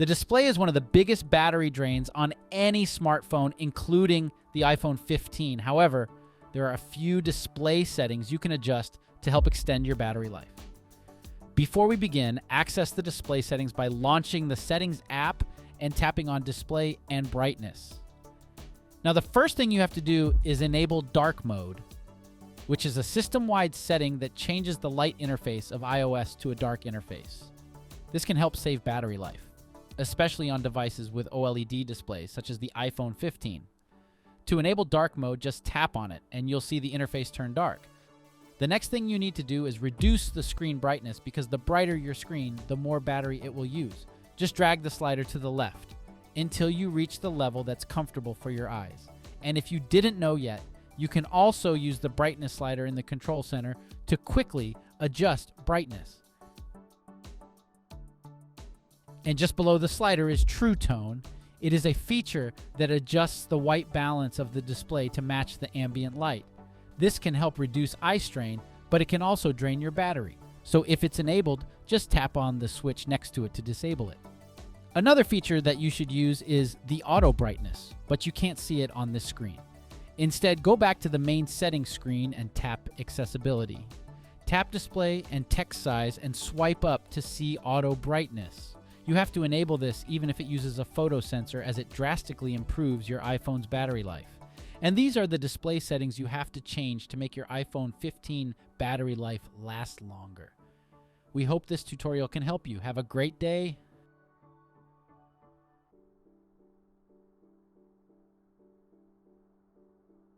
The display is one of the biggest battery drains on any smartphone, including the iPhone 15. However, there are a few display settings you can adjust to help extend your battery life. Before we begin, access the display settings by launching the Settings app and tapping on Display and Brightness. Now, the first thing you have to do is enable dark mode, which is a system-wide setting that changes the light interface of iOS to a dark interface. This can help save battery life, especially on devices with OLED displays, such as the iPhone 15. To enable dark mode, just tap on it, and you'll see the interface turn dark. The next thing you need to do is reduce the screen brightness, because the brighter your screen, the more battery it will use. Just drag the slider to the left until you reach the level that's comfortable for your eyes. And if you didn't know yet, you can also use the brightness slider in the control center to quickly adjust brightness. And just below the slider is True Tone. It is a feature that adjusts the white balance of the display to match the ambient light. This can help reduce eye strain, but it can also drain your battery. So if it's enabled, just tap on the switch next to it to disable it. Another feature that you should use is the auto brightness, but you can't see it on this screen. Instead, go back to the main settings screen and tap Accessibility. Tap Display and Text Size and swipe up to see auto brightness. You have to enable this even if it uses a photo sensor, as it drastically improves your iPhone's battery life. And these are the display settings you have to change to make your iPhone 15 battery life last longer. We hope this tutorial can help you. Have a great day.